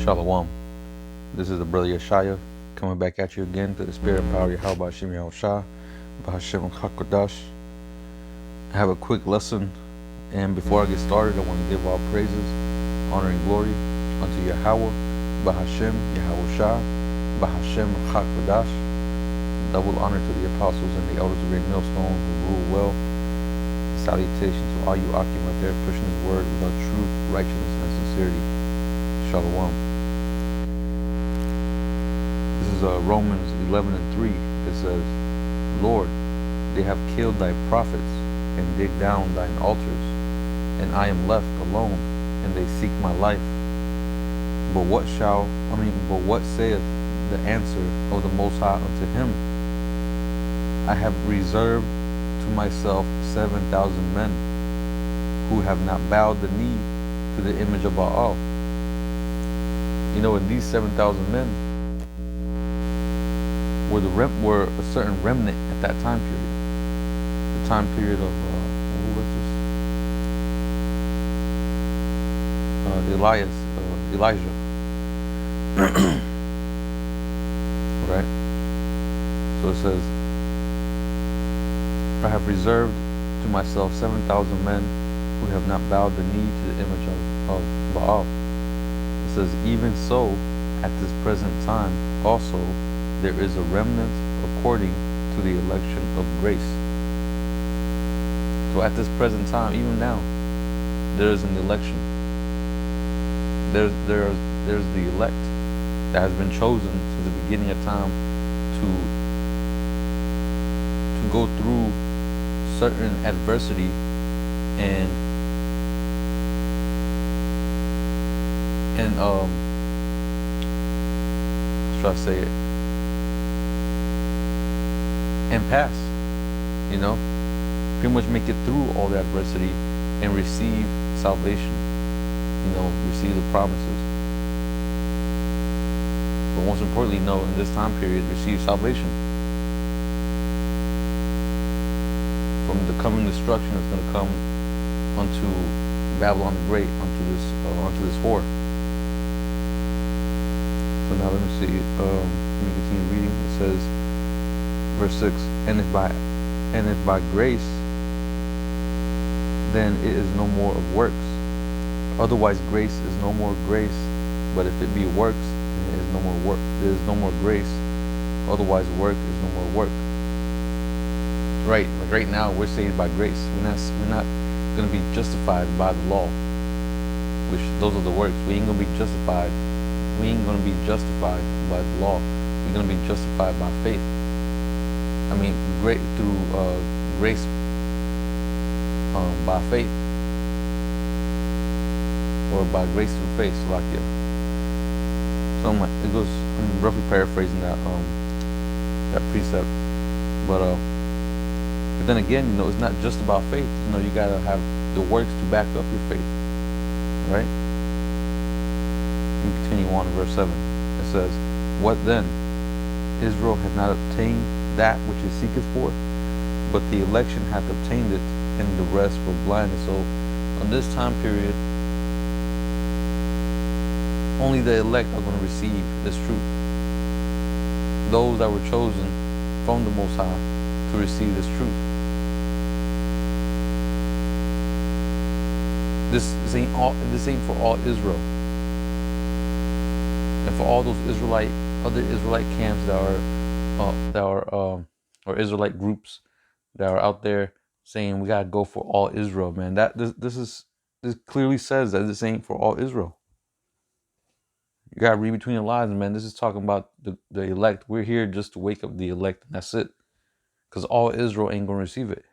Shalom. This is the brother Yeshaya coming back at you again to the spirit and power of Yahweh Hashem Yahushua, Bahashem Hakodash. I have a quick lesson, and before I get started, I want to give all praises, honor, and glory unto Yahweh, Bahashem Yahushua, Bahashem Hakodash. Double honor to the apostles and the elders of Great Millstone who rule well. Salutations to all you Akim out there pushing His word without truth, righteousness, and sincerity. Shalom. This is Romans 11:3. It says, Lord, they have killed thy prophets and digged down thine altars, and I am left alone, and they seek my life. But what saith the answer of the Most High unto him? I have reserved to myself 7,000 men who have not bowed the knee to the image of Baal. You know, and these 7,000 men were a certain remnant at that time period. The time period of Elijah. Right? So it says, I have reserved to myself 7,000 men who have not bowed the knee to the image of Baal. It says, even so, at this present time also there is a remnant according to the election of grace. So at this present time, even now, there is an election. There's the elect that has been chosen since the beginning of time to go through certain adversity and how should I say it? And pass, pretty much make it through all the adversity and receive salvation, receive the promises. But most importantly, in this time period, receive salvation from the coming destruction that's going to come unto Babylon the Great, unto this whore. So now let me see. Let me continue reading. It says, verse 6, and if by grace, then it is no more of works. Otherwise grace is no more grace, but if it be works, then it is no more work. There is no more grace. Otherwise work is no more work. Right, like right now we're saved by grace. We're not gonna be justified by the law, which those are the works. We ain't gonna be justified. We ain't gonna be justified by the law. We're gonna be justified by faith. I mean, through grace, by faith, or by grace through faith. Salakia. So I'm roughly paraphrasing that precept, but then again, it's not just about faith. You gotta have the works to back up your faith, right? We continue on in verse 7. It says, what then? Israel hath not obtained that which it seeketh for, but the election hath obtained it, and the rest were blinded. So on this time period, only the elect are going to receive this truth. Those that were chosen from the Most High to receive this truth. This ain't for all Israel, and for all those other Israelite camps or Israelite groups that are out there saying we gotta go for all Israel, man. This clearly says that this ain't for all Israel. You gotta read between the lines, man. This is talking about the elect. We're here just to wake up the elect, and that's it. Because all Israel ain't gonna receive it.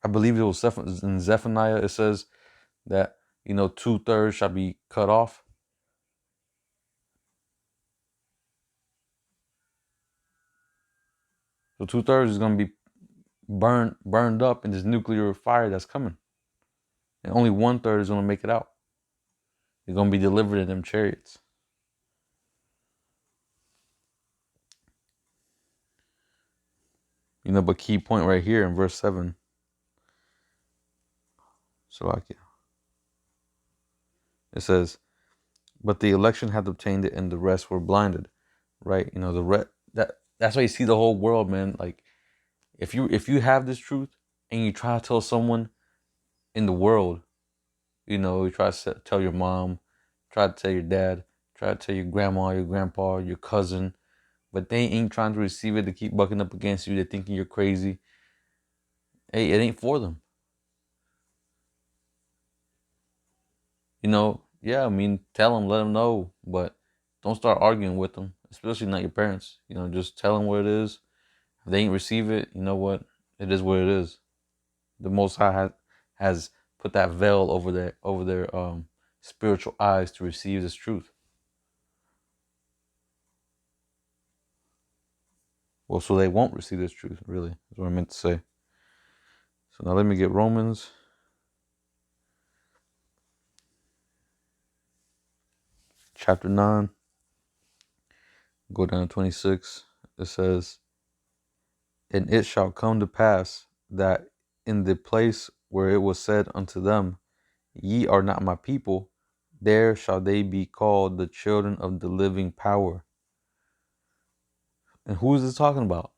I believe it was in Zephaniah. It says that 2/3 shall be cut off. So 2/3 is gonna be burned up in this nuclear fire that's coming, and only 1/3 is gonna make it out. They're gonna be delivered in them chariots. But key point right here in verse 7. Salakia. It says, but the election had obtained it and the rest were blinded. Right? You know, that's why you see the whole world, man. Like, if you have this truth and you try to tell someone in the world, you try to tell your mom, try to tell your dad, try to tell your grandma, your grandpa, your cousin, but they ain't trying to receive it. They keep bucking up against you. They're thinking you're crazy. Hey, it ain't for them. Yeah, I mean, tell them, let them know, but don't start arguing with them, especially not your parents. Just tell them what it is. If they ain't receive it, you know what? It is what it is. The Most High has put that veil over their spiritual eyes to receive this truth. Well, so they won't receive this truth, really, is what I meant to say. So now let me get Romans chapter 9, go down to 26. It says, and it shall come to pass that in the place where it was said unto them, ye are not my people, there shall they be called the children of the living power. And who is this talking about?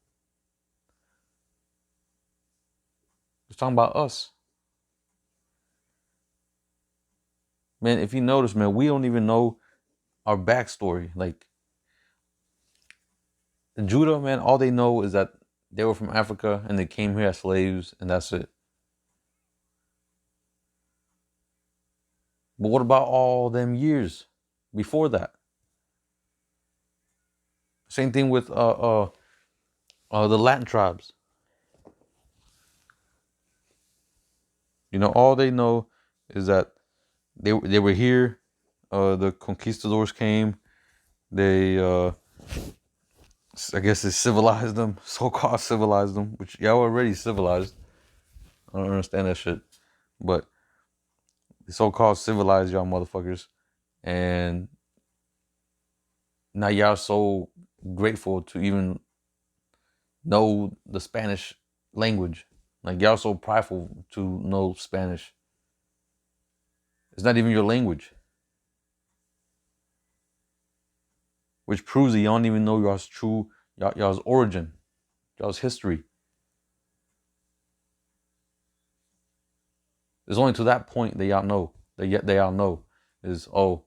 It's talking about us. Man, if you notice, man, we don't even know our backstory. Like, Judah, man, all they know is that they were from Africa and they came here as slaves, and that's it. But what about all them years before that? Same thing with the Latin tribes. All they know is that they were here. The conquistadors came. They I guess they civilized them, so-called civilized them, which y'all already civilized. I don't understand that shit, but they so-called civilized y'all motherfuckers, and now y'all so grateful to even know the Spanish language. Like, y'all so prideful to know Spanish. It's not even your language, which proves that y'all don't even know y'all's origin, y'all's history. It's only to that point that y'all know, they all know is, oh,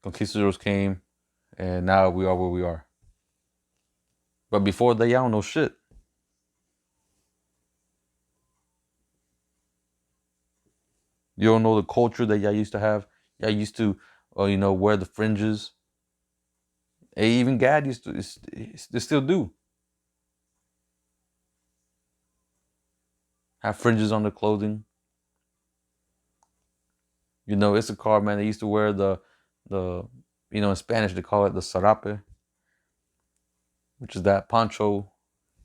conquistadors came, and now we are where we are. But before that, y'all don't know shit. You don't know the culture that y'all used to have. Y'all used to, wear the fringes. Hey, even Gad used to, they still do have fringes on their clothing. Issachar, man, they used to wear the in Spanish they call it the sarape, which is that poncho,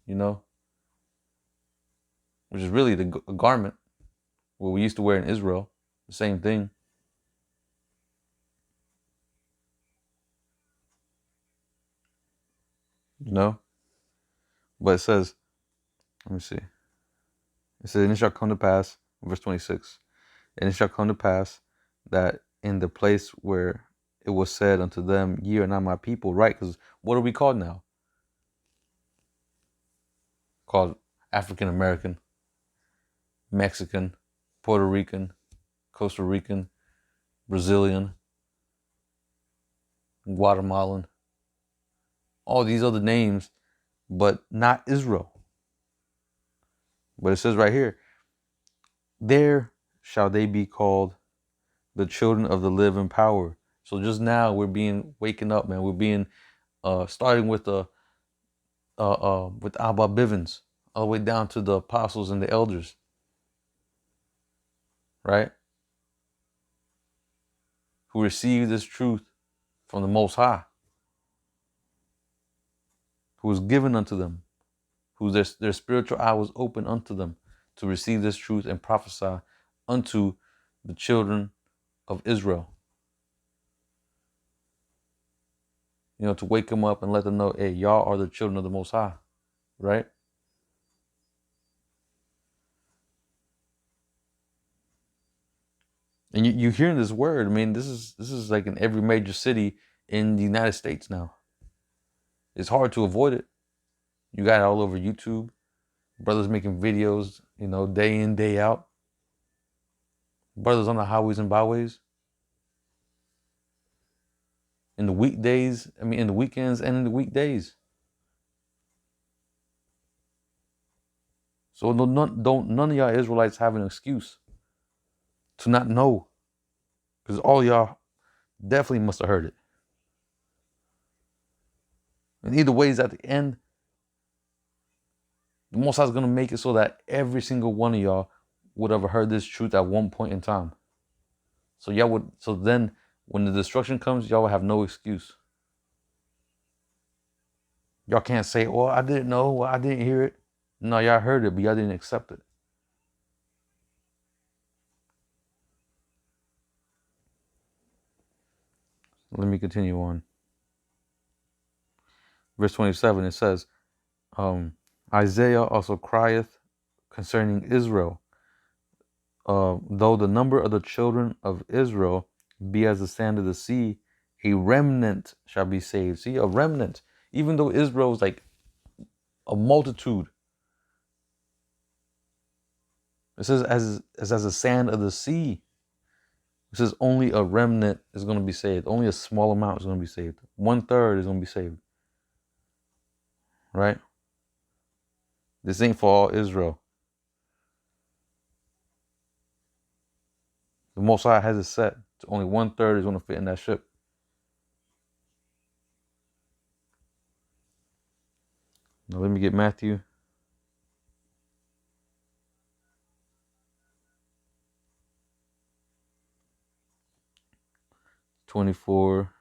which is really the garment what we used to wear in Israel. The same thing. But it says, let me see. It says, and it shall come to pass, verse 26, and it shall come to pass that in the place where it was said unto them, ye are not my people, right? Because what are we called now? Called African American, Mexican, Puerto Rican, Costa Rican, Brazilian, Guatemalan, all these other names, but not Israel. But it says right here, there shall they be called the children of the living power. So just now we're being waking up, man. We're being starting with with Abba Bivens, all the way down to the apostles and the elders, right? Who received this truth from the Most High, who was given unto them, who their spiritual eye was open unto them to receive this truth and prophesy unto the children of Israel. To wake them up and let them know, hey, y'all are the children of the Most High, right? And you hearing this word. I mean, this is like in every major city in the United States now. It's hard to avoid it. You got it all over YouTube. Brothers making videos, day in, day out. Brothers on the highways and byways. In the weekdays, in the weekends and in the weekdays. So none of y'all Israelites have an excuse to not know. Because all y'all definitely must have heard it. And either ways, at the end, the Most High is going to make it so that every single one of y'all would have heard this truth at one point in time. So then when the destruction comes, y'all will have no excuse. Y'all can't say, "Oh, I didn't know, well, I didn't hear it." No, y'all heard it, but y'all didn't accept it. Let me continue on. Verse 27, it says, Isaiah also crieth concerning Israel, though the number of the children of Israel be as the sand of the sea, a remnant shall be saved. See, a remnant. Even though Israel is like a multitude, it says as the sand of the sea. It says only a remnant is going to be saved. Only a small amount is going to be saved. 1/3 is going to be saved. Right? This ain't for all Israel. The Most High has it set to only 1/3 is going to fit in that ship. Now let me get Matthew. (24)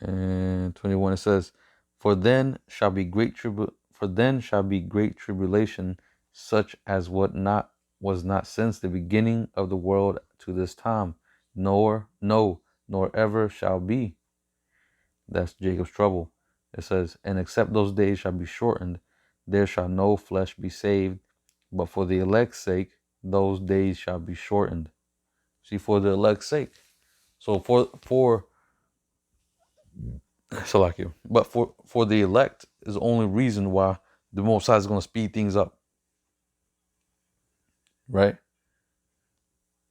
and 21. It says, For then shall be great tribulation, such as was not since the beginning of the world to this time, nor ever shall be. That's Jacob's trouble. It says, And except those days shall be shortened, there shall no flesh be saved, but for the elect's sake, those days shall be shortened. See, for the elect's sake. So for the elect is the only reason why the Most High is going to speed things up, right?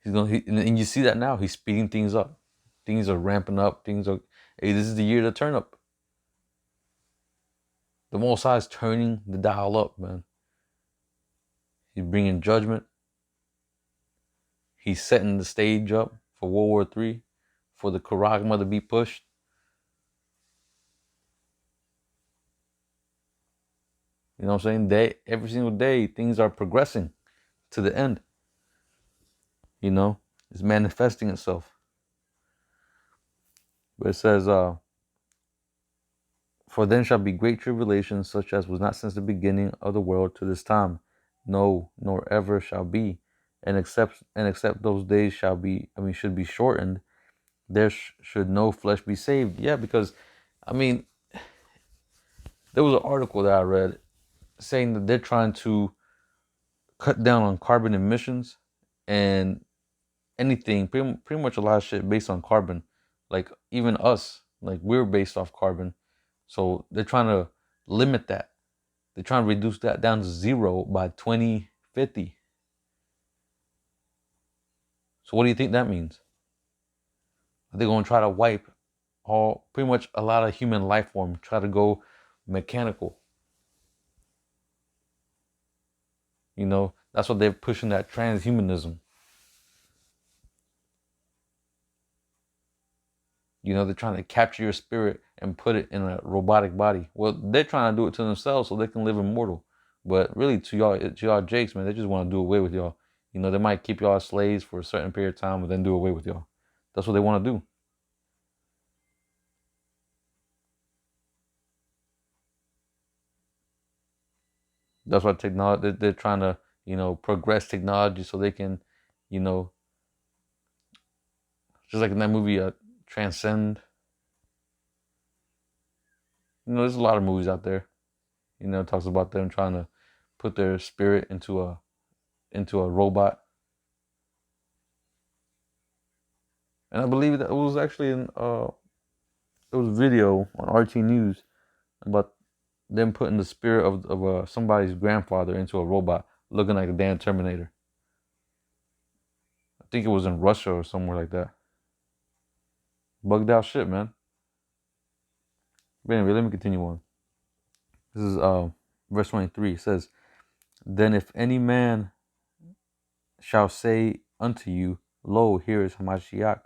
And you see that now. He's speeding things up. Things are ramping up. Hey, this is the year to turn up. The Most High is turning the dial up, man. He's bringing judgment. He's setting the stage up for World War III, for the Charagma to be pushed. You know what I'm saying? Every single day, things are progressing to the end. It's manifesting itself. But it says, For then shall be great tribulation, such as was not since the beginning of the world to this time, no, nor ever shall be. And except those days should be shortened, there should no flesh be saved. Yeah, because, there was an article that I read saying that they're trying to cut down on carbon emissions and anything, pretty much a lot of shit based on carbon. Like even us, like we're based off carbon. So they're trying to limit that. They're trying to reduce that down to 0 by 2050. So what do you think that means? Are they going to try to wipe pretty much a lot of human life form, try to go mechanical? That's what they're pushing, that transhumanism. They're trying to capture your spirit and put it in a robotic body. Well, they're trying to do it to themselves so they can live immortal. But really, to y'all jakes, man, they just want to do away with y'all. They might keep y'all as slaves for a certain period of time, but then do away with y'all. That's what they want to do. That's why they're trying to, progress technology so they can, just like in that movie, Transcend. There's a lot of movies out there. It talks about them trying to put their spirit into a robot. And I believe that it was actually it was video on RT News about them putting the spirit of somebody's grandfather into a robot looking like a damn Terminator. I think it was in Russia or somewhere like that. Bugged out shit, man. But anyway, let me continue on. This is verse 23. It says, "Then if any man shall say unto you, Lo, here is Hamashiach,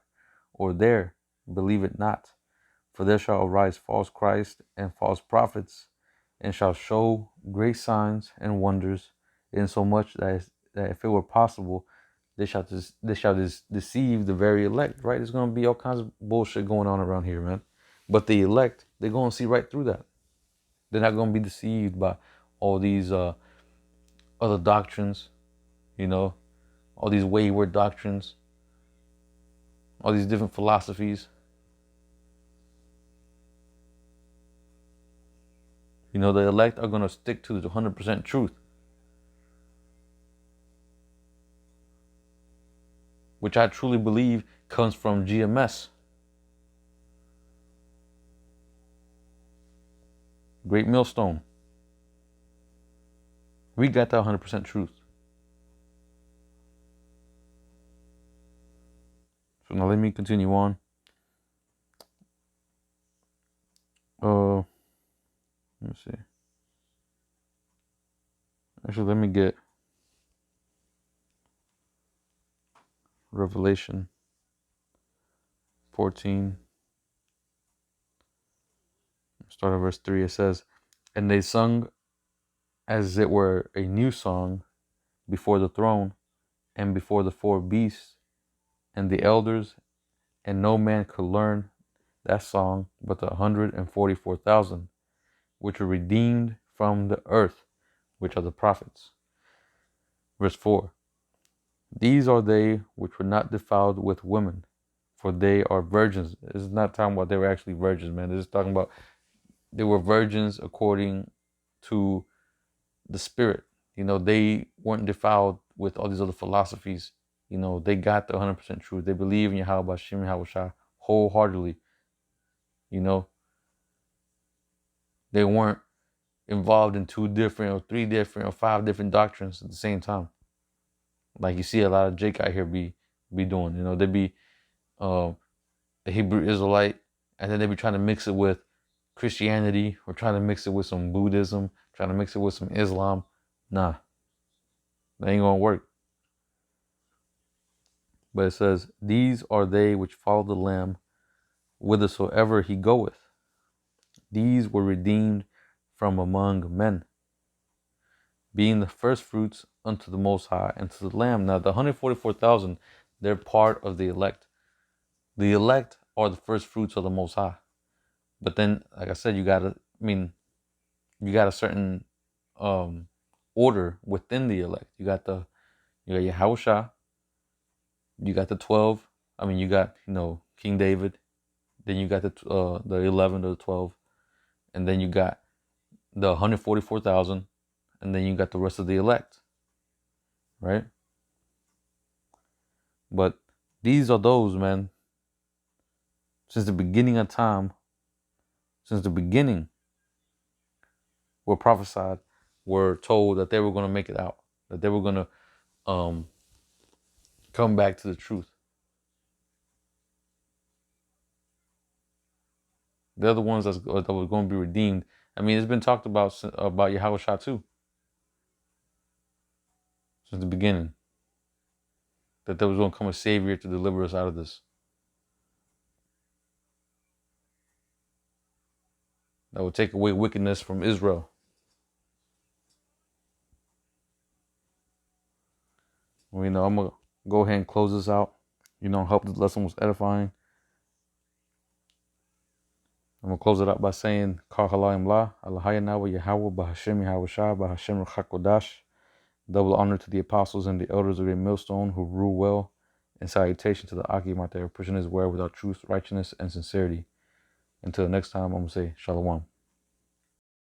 or there, believe it not. For there shall arise false Christ and false prophets, and shall show great signs and wonders, insomuch that if it were possible, they shall deceive the very elect." Right? There's gonna be all kinds of bullshit going on around here, man. But the elect, they're gonna see right through that. They're not gonna be deceived by all these other doctrines, you know, all these wayward doctrines, all these different philosophies. You know, the elect are going to stick to the 100% truth, which I truly believe comes from GMS. Great Millstone. We got that 100% truth. So now let me continue on. Let me see. Actually, let me get Revelation 14. Start at verse 3. It says, "And they sung as it were a new song before the throne and before the four beasts and the elders, and no man could learn that song but the 144,000 which were redeemed from the earth, which are the prophets." Verse 4. "These are they which were not defiled with women, for they are virgins." This is not talking about they were actually virgins, man. This is talking about they were virgins according to the Spirit. You know, they weren't defiled with all these other philosophies. You know, they got the 100% truth. They believe in Yahweh Hashem Yahweh wholeheartedly. You know, they weren't involved in 2 different or 3 different or 5 different doctrines at the same time. Like you see a lot of Jake out here be doing. You know, they be a Hebrew Israelite, and then they be trying to mix it with Christianity, or trying to mix it with some Buddhism, trying to mix it with some Islam. Nah, that ain't gonna work. But it says, "These are they which follow the Lamb whithersoever he goeth. These were redeemed from among men, being the first fruits unto the Most High and to the Lamb." Now, the 144,000, they're part of the elect. The elect are the first fruits of the Most High. But then, like I said, you got a certain order within the elect. You got Yahushua, you got the 12. You got, King David. Then you got the 11 or the 12, and then you got the 144,000, and then you got the rest of the elect, right? But these are those, man. Since the beginning of time, since the beginning, were prophesied, were told that they were going to make it out, that they were going to come back to the truth. They're the ones that were going to be redeemed. It's been talked about Yahushua too, since the beginning, that there was going to come a savior to deliver us out of this, that would take away wickedness from Israel. I'm gonna go ahead and close this out. Hope this lesson was edifying. I'm gonna close it out by saying, Kal Halayim La, Alahayana wa Yahweh, Bahashem Yahweh Shah, Bahashem Ruchakodash. Double honor to the apostles and the elders of the millstone who rule well, and salutation to the Aki Mater, pushing his word without truth, righteousness, and sincerity. Until next time, I'm gonna say Shalom.